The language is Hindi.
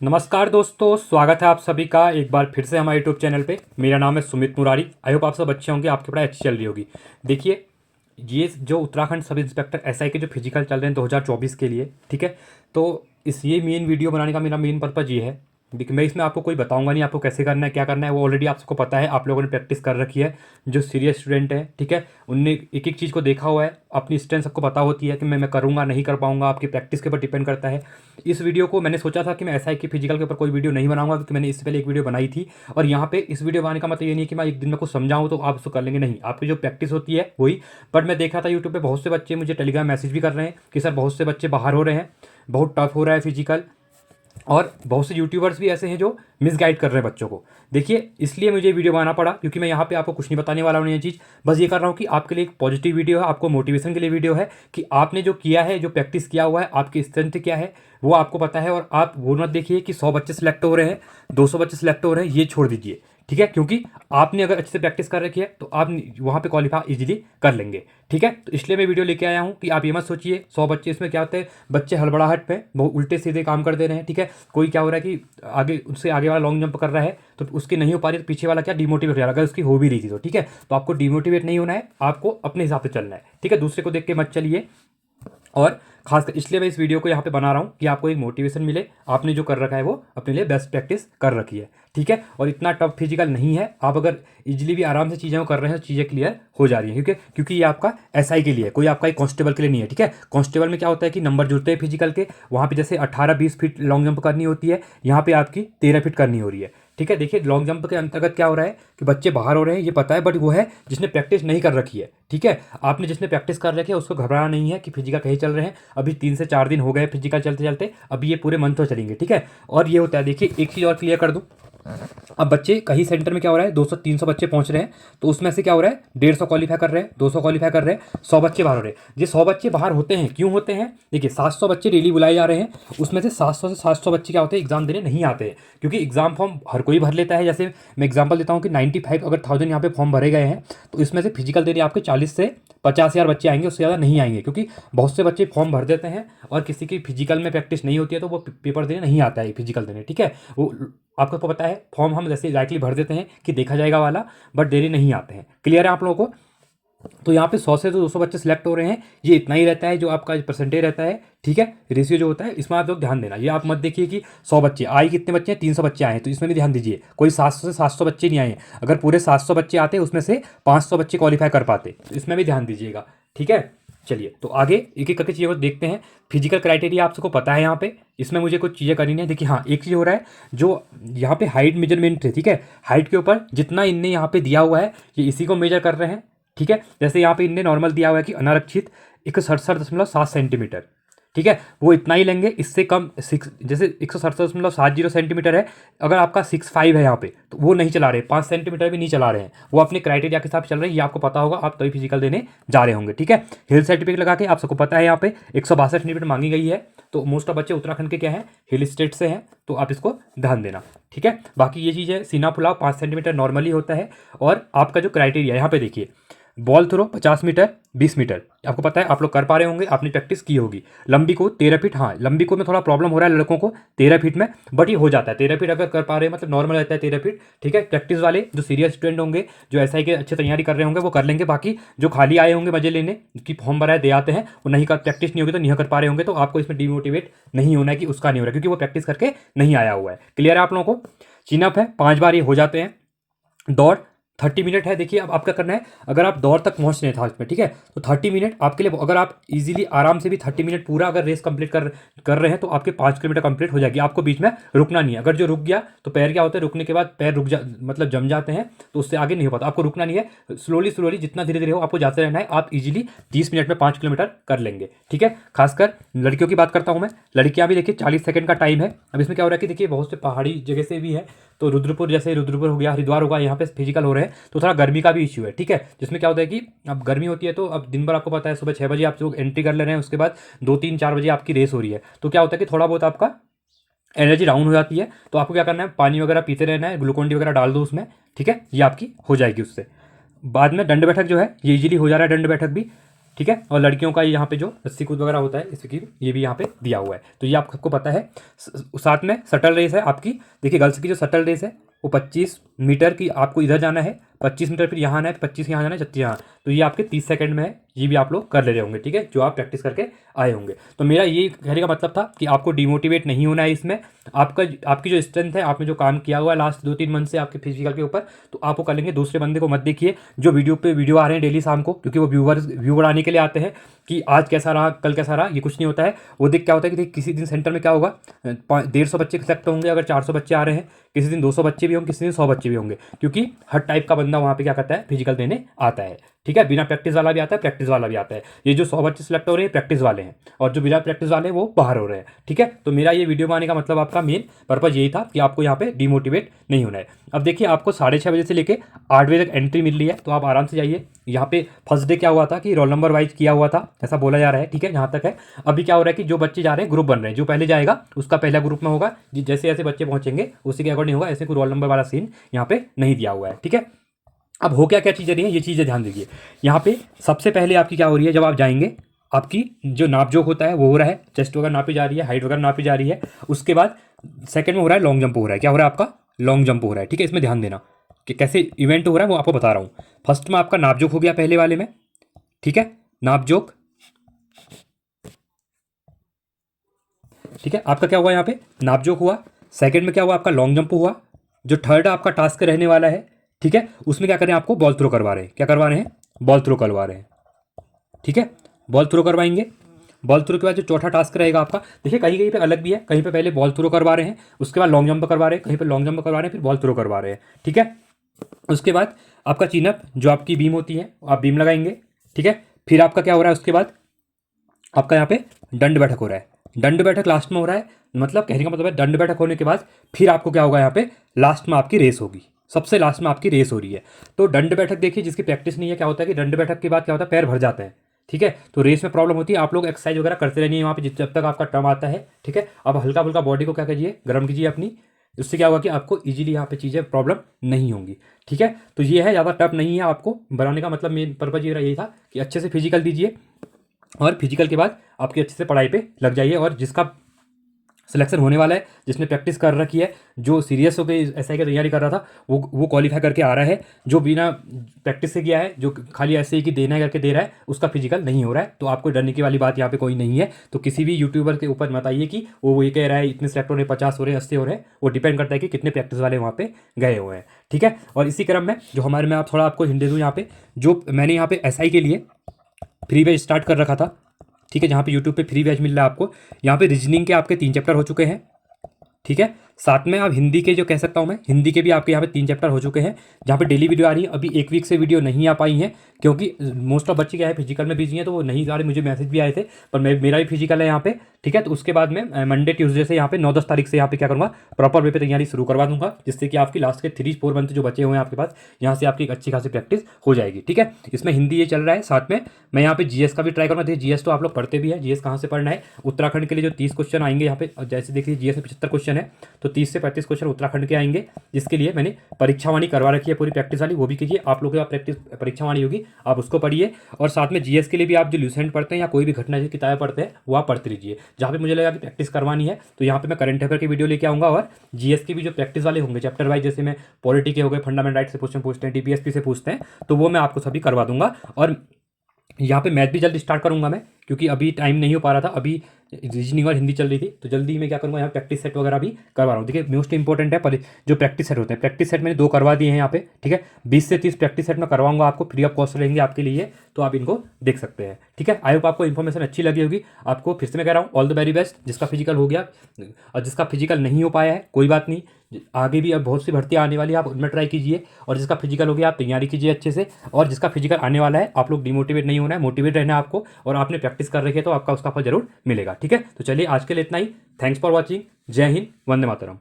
नमस्कार दोस्तों, स्वागत है आप सभी का एक बार फिर से हमारे यूट्यूब चैनल पे। मेरा नाम है सुमित मुरारी। आई होप आप सब अच्छे होंगे, आपकी पढ़ाई अच्छी चल रही होगी। देखिए, ये जो उत्तराखंड सब इंस्पेक्टर एसआई के जो फिजिकल चल रहे हैं 2024 के लिए, ठीक है। तो इस ये मेन वीडियो बनाने का मेरा मेन पर्पज़ ये है। देखिए, मैं इसमें आपको कोई बताऊंगा नहीं आपको कैसे करना है, क्या करना है, वो ऑलरेडी आप सबको पता है, आप लोगों ने प्रैक्टिस कर रखी है। जो सीरियस स्टूडेंट है, ठीक है, उनने एक एक चीज़ को देखा हुआ है, अपनी स्ट्रेंथ सबको पता होती है कि मैं करूँगा नहीं कर पाऊंगा, आपकी प्रैक्टिस के ऊपर डिपेंड करता है। इस वीडियो को मैंने सोचा था कि मैं एसआई की फिजिकल के ऊपर कोई वीडियो नहीं बनाऊंगा, क्योंकि मैंने इससे पहले एक वीडियो बनाई थी। और यहाँ पे इस वीडियो बनाने का मतलब ये नहीं कि मैं एक दिन में कुछ समझाऊँ तो आप उसको कर लेंगे, नहीं, आपकी जो प्रैक्टिस होती है वही। बट मैं देख रहा था यूट्यूब पे बहुत से बच्चे मुझे टेलीग्राम मैसेज भी कर रहे हैं कि सर बहुत से बच्चे बाहर हो रहे हैं, बहुत टफ हो रहा है फिजिकल। और बहुत से यूट्यूबर्स भी ऐसे हैं जो मिसगाइड कर रहे हैं बच्चों को। देखिए, इसलिए मुझे वीडियो बनाना पड़ा, क्योंकि मैं यहाँ पे आपको कुछ नहीं बताने वाला हूँ ये चीज़। बस ये कर रहा हूँ कि आपके लिए एक पॉजिटिव वीडियो है, आपको मोटिवेशन के लिए वीडियो है कि आपने जो किया है, जो प्रैक्टिस किया हुआ है, आपकी स्ट्रेंथ क्या है वो आपको पता है। और आप वो मत देखिए कि 100 बच्चे सेलेक्ट हो रहे हैं, 200 बच्चे सेलेक्ट हो रहे हैं, ये छोड़ दीजिए, ठीक है। क्योंकि आपने अगर अच्छे से प्रैक्टिस कर रखी है तो आप वहाँ पे क्वालिफाई इजीली कर लेंगे, ठीक है। तो इसलिए मैं वीडियो लेके आया हूँ कि आप ये मत सोचिए 100 बच्चे, इसमें क्या होता है, बच्चे हड़बड़ाहट पे बहुत उल्टे सीधे काम कर दे रहे हैं, ठीक है। कोई क्या हो रहा है कि आगे उससे आगे वाला लॉन्ग जंप कर रहा है तो उसकी नहीं हो पा रही, तो पीछे वाला क्या डिमोटिवेट हो जा रहा है, अगर उसकी हो भी रही थी तो, ठीक है। तो आपको डिमोटिवेट नहीं होना है, आपको अपने हिसाब से चलना है, ठीक है। दूसरे को देख के मत चलिए। और खासकर इसलिए मैं इस वीडियो को यहाँ पे बना रहा हूँ कि आपको एक मोटिवेशन मिले, आपने जो कर रखा है वो अपने लिए बेस्ट प्रैक्टिस कर रखी है, ठीक है। और इतना टफ फिजिकल नहीं है, आप अगर इजीली भी आराम से चीज़ें कर रहे हैं तो चीज़ें क्लियर हो जा रही हैं, क्योंकि ये आपका एसआई के लिए, कोई आपका एक कांस्टेबल के लिए नहीं है, ठीक है। कांस्टेबल में क्या होता है कि नंबर जुड़ते हैं फिजिकल के, वहाँ पे जैसे 18-20 फीट लॉन्ग जंप करनी होती है, यहाँ पे आपकी 13 फीट करनी हो रही है, ठीक है। देखिए, लॉन्ग जंप के अंतर्गत क्या हो रहा है कि बच्चे बाहर हो रहे हैं, ये पता है, बट वो है जिसने प्रैक्टिस नहीं कर रखी है, ठीक है। आपने जिसने प्रैक्टिस कर रखी है उसको घबराना नहीं है कि फिजिकल कहीं चल रहे हैं। अभी 3 से 4 दिन हो गए फिजिकल चलते चलते, अभी ये पूरे मंथ तो चलेंगे, ठीक है। और ये होता है, देखिए एक चीज़ और क्लियर कर दूँ। अब बच्चे कहीं सेंटर में क्या हो रहा है, 200-300 बच्चे पहुंच रहे हैं, तो उसमें से क्या हो रहा है, 150 क्वालिफाई कर रहे हैं, 200 क्वालिफाई कर रहे हैं, 100 बच्चे बाहर हो रहे हैं। ये 100 बच्चे बाहर होते हैं, क्यों होते हैं? देखिए, 700 बच्चे डेली बुलाए जा रहे हैं, उसमें से 700 से 700 बच्चे क्या होते हैं, एग्जाम देने नहीं आते हैं, क्योंकि एग्जाम फॉर्म हर कोई भर लेता है। जैसे मैं एग्जाम्पल देता हूँ कि 95 अगर 1000 यहाँ पे फॉर्म भरे गए हैं, तो इसमें से फिजिकल देने आपके 40 से 50,000 बच्चे आएंगे, उससे ज़्यादा नहीं आएंगे, क्योंकि बहुत से बच्चे फॉर्म भर देते हैं और किसी की फिजिकल में प्रैक्टिस नहीं होती है तो वो पेपर देने नहीं आता है, फिजिकल देने, ठीक है। वो आपको तो पता है, फॉर्म हम जैसे डायरेक्टली भर देते हैं कि देखा जाएगा वाला, बट देने नहीं आते हैं। क्लियर है आप लोगों को? तो यहाँ पे 100 से तो 200 बच्चे सिलेक्ट हो रहे हैं, ये इतना ही रहता है जो आपका परसेंटेज रहता है, ठीक है। रेशियो जो होता है इसमें आप लोग ध्यान देना, ये आप मत देखिए कि 100 बच्चे आए, कितने बच्चे हैं, 300 बच्चे आए हैं, तो इसमें भी ध्यान दीजिए कोई 700 से 700 बच्चे नहीं आए हैं। अगर पूरे 700 बच्चे आते उसमें से 500 बच्चे क्वालिफाई कर पाते, तो इसमें भी ध्यान दीजिएगा, ठीक है। चलिए, तो आगे एक एक करके चीज़ों को देखते हैं। फिजिकल क्राइटेरिया आप सबको पता है यहाँ पे, इसमें मुझे कुछ चीज़ें करनी है। देखिए, हाँ, एक चीज़ हो रहा है, जो यहाँ पे हाइट मेजरमेंट है, ठीक है। हाइट के ऊपर जितना इनने यहाँ पे दिया हुआ है, ये इसी को मेजर कर रहे हैं, ठीक है। जैसे यहाँ पे इनने नॉर्मल दिया हुआ है कि अनारक्षित 167.7 सेंटीमीटर, ठीक है, वो इतना ही लेंगे। इससे कम जैसे 167.70 सेंटीमीटर है, अगर आपका 6'5" है यहाँ पे, तो वो नहीं चला रहे, 5 सेंटीमीटर भी नहीं चला रहे हैं, वो अपने क्राइटेरिया के हिसाब से चल रहे हैं। ये आपको पता होगा, आप तभी फिजिकल देने जा रहे होंगे, ठीक है। हिल सर्टिफिकेट लगा के आप सबको पता है यहाँ पे 162 सेंटीमीटर मांगी गई है, तो मोस्ट ऑफ बच्चे उत्तराखंड के क्या हैं, हिल स्टेट से हैं, तो आप इसको ध्यान देना, ठीक है। बाकी ये चीज़ है, सीना फुलाव 5 सेंटीमीटर नॉर्मली होता है। और आपका जो क्राइटेरिया यहाँ पे देखिए, बॉल थ्रो 50 मीटर, 20 मीटर, आपको पता है, आप लोग कर पा रहे होंगे, आपने प्रैक्टिस की होगी। लंबी को 13 फीट, हाँ, लंबी को में थोड़ा प्रॉब्लम हो रहा है लड़कों को 13 फीट में, बट ये हो जाता है 13 फीट अगर कर पा रहे हैं, मतलब नॉर्मल रहता है 13 फीट, ठीक है। प्रैक्टिस वाले जो सीरियस स्टूडेंट होंगे, जो एसआई के अच्छे तैयारी कर रहे होंगे, वो कर लेंगे। बाकी जो खाली आए होंगे मजे लेने, कि फॉर्म भरा है दे आते हैं, वो नहीं कर, प्रैक्टिस नहीं होगी तो नहीं कर पा रहे होंगे, तो आपको इसमें डिमोटिवेट नहीं होना है कि उसका नहीं हो रहा है, क्योंकि वो प्रैक्टिस करके नहीं आया हुआ है। क्लियर है आप लोगों को? चिनअप है, 5 बार ये हो जाते हैं। दौड़ 30 मिनट है। देखिए, अब आपका करना है, अगर आप दौड़ तक पहुंच रहे हैं था, ठीक है, तो 30 मिनट आपके लिए, अगर आप इजीली आराम से भी 30 मिनट पूरा अगर रेस कंप्लीट कर रहे हैं, तो आपके 5 किलोमीटर कंप्लीट हो जाएगी। आपको बीच में रुकना नहीं है। अगर जो रुक गया तो पैर क्या होता है, रुकने के बाद पैर मतलब जम जाते हैं, तो उससे आगे नहीं हो पाता। आपको रुकना नहीं है, स्लोली स्लोली जितना धीरे धीरे हो आपको जाते रहना है। आप इजीली 30 मिनट में 5 किलोमीटर कर लेंगे, ठीक है। खासकर लड़कियों की बात करता हूँ मैं, लड़कियाँ भी देखिए 40 सेकंड का टाइम है। अब इसमें क्या हो रहा है कि देखिए, बहुत से पहाड़ी जगह से भी है, तो रुद्रपुर, जैसे रुद्रपुर हो गया, हरिद्वार होगा, यहाँ पे फिजिकल हो रहे हैं, तो थोड़ा गर्मी का भी इश्यू है, ठीक है। जिसमें क्या होता है कि अब गर्मी होती है, तो अब दिन भर आपको पता है, सुबह 6 बजे आप लोग एंट्री कर ले रहे हैं, उसके बाद 2-3-4 बजे आपकी रेस हो रही है, तो क्या होता है कि थोड़ा बहुत आपका एनर्जी डाउन हो जाती है। तो आपको क्या करना है, पानी वगैरह पीते रहना है, ग्लूकोन डी वगैरह डाल दो उसमें, ठीक है, ये आपकी हो जाएगी। उससे बाद में दंड बैठक जो है, ये इजीली हो जा रहा है, दंड बैठक भी। ठीक है। और लड़कियों का यहाँ पे जो रस्सी कूद वगैरह होता है इसकी ये भी यहाँ पे दिया हुआ है, तो ये आप सबको पता है। साथ में शटल रेस है आपकी। देखिए गर्ल्स की जो शटल रेस है वो 25 मीटर की, आपको इधर जाना है 25 मीटर, फिर यहाँ आना है 25 यहाँ जाना है 36 यहाँ, तो ये आपके 30 सेकंड में है। ये भी आप लोग कर ले रहे होंगे, ठीक है, जो आप प्रैक्टिस करके आए होंगे। तो मेरा ये कहने का मतलब था कि आपको डिमोटिवेट नहीं होना है इसमें। आपकी जो स्ट्रेंथ है, आपने जो काम किया हुआ है लास्ट 2-3 मंथ से आपके फिजिकल के ऊपर, तो आप वो कर लेंगे। दूसरे बंदे को मत देखिए जो वीडियो आ रहे हैं डेली शाम को, क्योंकि वो व्यूवर आने के लिए आते हैं कि आज कैसा रहा कल कैसा रहा, ये कुछ नहीं होता है। वो देख क्या होता है कि किसी दिन सेंटर में क्या होगा, 150 बच्चे सेलेक्ट होंगे, अगर 400 बच्चे आ रहे हैं, किसी दिन 200 बच्चे भी होंगे, किसी दिन 100 बच्चे भी होंगे, क्योंकि हर टाइप का बंदा वहाँ पे क्या करता है, फिजिकल देने आता है, ठीक है। बिना प्रैक्टिस वाला भी आता है, प्रैक्टिस वाला भी आता है। ये जो 100 बच्चे सेलेक्ट हो रहे हैं प्रैक्टिस वाले हैं, और जो बिना प्रैक्टिस वाले हैं वो बाहर हो रहे हैं, ठीक है। तो मेरा ये वीडियो बनाने का मतलब, आपका मेन पर्पज यही था कि आपको यहाँ पे डिमोटिवेट नहीं होना है। अब देखिए आपको 6:30 बजे से लेके 8 बजे तक एंट्री मिल रही है, तो आप आराम से जाइए। यहाँ पे फर्स्ट डे क्या हुआ था कि रोल नंबर वाइज किया हुआ था, ऐसा बोला जा रहा है, ठीक है, जहाँ तक है। अभी क्या हो रहा है कि जो बच्चे जा रहे हैं ग्रुप बन रहे हैं, जो पहले जाएगा उसका पहला ग्रुप में होगा, जैसे जैसे बच्चे पहुंचेंगे उसी के अकॉर्डिंग होगा, ऐसे कोई रोल नंबर वाला सीन यहाँ पे नहीं दिया हुआ है, ठीक है। अब हो क्या क्या चीज़ें रही हैं, ये चीज़ें ध्यान दीजिए। यहाँ पे सबसे पहले आपकी क्या हो रही है, जब आप जाएंगे आपकी जो नापजोक होता है वो हो रहा है, चेस्ट वगैरह नापी जा रही है, हाइट वगैरह नापी जा रही है। उसके बाद सेकंड में हो रहा है लॉन्ग जंप हो रहा है। क्या हो रहा है आपका, लॉन्ग जंप हो रहा है, ठीक है। इसमें ध्यान देना कि कैसे इवेंट हो रहा है, वो आपको बता रहा हूँ। फर्स्ट में आपका नापजोक हो गया पहले वाले में, ठीक है, नापजोक, ठीक है। आपका क्या हुआ यहाँ पे, नापजोक हुआ। सेकंड में क्या हुआ, आपका लॉन्ग जंप हुआ। जो थर्ड आपका टास्क रहने वाला है, ठीक है, उसमें क्या कर रहे हैं, आपको बॉल थ्रो करवा रहे हैं। क्या करवा रहे हैं, बॉल थ्रो करवा रहे हैं, ठीक है, बॉल थ्रो करवाएंगे। बॉल थ्रो के बाद जो चौथा टास्क रहेगा आपका, देखिए कहीं कहीं पे अलग भी है, कहीं पे पहले बॉल थ्रो करवा रहे हैं, उसके बाद लॉन्ग जंप करवा रहे हैं, कहीं पे लॉन्ग जंप करवा रहे हैं, फिर बॉल थ्रो करवा रहे हैं, ठीक है। उसके बाद आपका चिनअप, जो आपकी बीम होती है, आप बीम लगाएंगे, ठीक है। फिर आपका क्या हो रहा है, उसके बाद आपका यहाँ पे दंड बैठक हो रहा है। दंड बैठक लास्ट में हो रहा है, मतलब कहने का मतलब है दंड बैठक होने के बाद फिर आपको क्या होगा, यहाँ पे लास्ट में आपकी रेस होगी, सबसे लास्ट में आपकी रेस हो रही है। तो दंड बैठक देखिए, जिसकी प्रैक्टिस नहीं है, क्या होता है कि दंड बैठक के बाद क्या होता है, पैर भर जाते हैं, ठीक है। तो रेस में प्रॉब्लम होती है। आप लोग एक्सरसाइज वगैरह करते रहनी है वहाँ पे जब तक आपका टर्म आता है, ठीक है। अब हल्का फुल्का बॉडी को क्या कीजिए, गर्म कीजिए अपनी, उससे क्या होगा कि आपको इजीली यहाँ पे चीज़ें प्रॉब्लम नहीं होंगी, ठीक है। तो ये है, ज़्यादा टफ नहीं है आपको बनाने का मतलब, मेन पर्पज ये यही था कि अच्छे से फिजिकल दीजिए, और फिजिकल के बाद आपकी अच्छे से पढ़ाई पे लग जाइए। और जिसका सिलेक्शन होने वाला है, जिसने प्रैक्टिस कर रखी है, जो सीरियस होकर एसआई की तैयारी कर रहा था, वो क्वालिफाई करके आ रहा है। जो बिना प्रैक्टिस से किया है, जो खाली ऐसे ही कि देना है करके दे रहा है, उसका फिजिकल नहीं हो रहा है। तो आपको डरने की वाली बात यहाँ पे कोई नहीं है। तो किसी भी यूट्यूबर के ऊपर मत आइए कि वो ये कह रहा है इतने सेलेक्ट हो रहे हैं, 50 हो रहे हैं, 80 हो रहे हैं। वो डिपेंड करता है कि कितने प्रैक्टिस वाले वहाँ पे गए हुए हैं, ठीक है। और इसी क्रम में जो हमारे में, आप थोड़ा आपको हिंट दे दूँ यहाँ पे, जो मैंने यहाँ पे एसआई के लिए फ्री बैच स्टार्ट कर रखा था, ठीक है, जहाँ पे यूट्यूब पे फ्री बैच मिल रहा है आपको। यहाँ पे रीजनिंग के आपके 3 चैप्टर हो चुके हैं, ठीक है। साथ में आप हिंदी के, जो कह सकता हूँ मैं, हिंदी के भी आपके यहाँ पे 3 चैप्टर हो चुके हैं, जहाँ पे डेली वीडियो आ रही है। अभी 1 वीक से वीडियो नहीं आ पाई है, क्योंकि मोस्ट ऑफ बच्चे क्या है, फिजिकल में बिजी हैं, तो वो नहीं आ रहे। मुझे मैसेज भी आए थे, पर मेरा भी फिजिकल है यहाँ पे, ठीक है। तो उसके बाद में मंडे ट्यूसडे से यहाँ पे 9-10 तारीख से यहाँ पे क्या करूँगा, प्रॉपर वे पे तैयारी शुरू करवा दूंगा, जिससे कि आपकी लास्ट के 3-4 मंथ जो बचे हुए हैं आपके पास, यहाँ से आपकी एक अच्छी खासी प्रैक्टिस हो जाएगी, ठीक है। इसमें हिंदी ये चल रहा है, साथ में मैं यहाँ पे जीएस का भी ट्राई करूँगा। देखिए जीएस तो आप लोग पढ़ते भी है, जीएस कहाँ से पढ़ना है, उत्तराखंड के लिए जो 30 क्वेश्चन आएंगे यहाँ पे, जैसे देखिए जीएस में 75 क्वेश्चन है, तो 30 से 35 क्वेश्चन उत्तराखंड के आएंगे, जिसके लिए मैंने परीक्षावाणी करवा रखी है पूरी प्रैक्टिस वाली, वो भी कीजिए। आप लोगों के पास प्रैक्टिस परीक्षावाणी होगी, आप उसको पढ़िए। और साथ में जीएस के लिए भी आप जो ल्यूसेंट पढ़ते हैं या कोई भी घटना की किताबें पढ़ते हैं, वो आप पढ़ते रहिए। जहाँ पे मुझे लगा कि प्रैक्टिस करवानी है, तो यहाँ पे मैं करंट अफेयर की वीडियो लेके आऊँगा, और जीएस के भी जो प्रैक्टिस वाले होंगे चैप्टर वाइज, जैसे मैं पॉलिटी के हो गए, फंडामेंटल राइट से क्वेश्चन पूछते हैं, डीपीएसपी से पूछते हैं, तो वो मैं आपको सभी करवा दूंगा। और यहाँ पे मैथ भी जल्दी स्टार्ट करूँगा मैं, क्योंकि अभी टाइम नहीं हो पा रहा था, अभी रीजनिंग और हिंदी चल रही थी, तो जल्दी मैं क्या करूँगा, यहाँ प्रैक्टिस सेट वगैरह भी करवा रहा हूँ। देखिए मोस्ट इंपॉर्टेंट है पर जो प्रैक्टिस सेट होते हैं, प्रैक्टिस सेट मैंने 2 करवा दिए हैं यहाँ पे, ठीक है। 20 से 30 प्रैक्टिस सेट में करवाऊंगा आपको, फ्री ऑफ कॉस्ट रहेंगे आपके लिए, तो आप इनको देख सकते हैं, ठीक है। आई होप आपको इन्फॉर्मेशन अच्छी लगी होगी। आपको फिर से मैं कह रहा हूँ, ऑल द वेरी बेस्ट। जिसका फिजिकल हो गया और जिसका फिजिकल नहीं हो पाया है, कोई बात नहीं, आगे भी अब बहुत सी भर्ती आने वाली है, आप उनमें ट्राई कीजिए। और जिसका फिजिकल हो गया, आप तैयारी कीजिए अच्छे से। और जिसका फिजिकल आने वाला है, आप लोग डिमोटिवेट नहीं होना है, मोटिवेट रहना है आपको, और आपने प्रैक्टिस कर रखी है तो आपका उसका फल जरूर मिलेगा, ठीक है। तो चलिए आज के लिए इतना ही। Thanks for watching. जय हिंद, वंदे मातरम।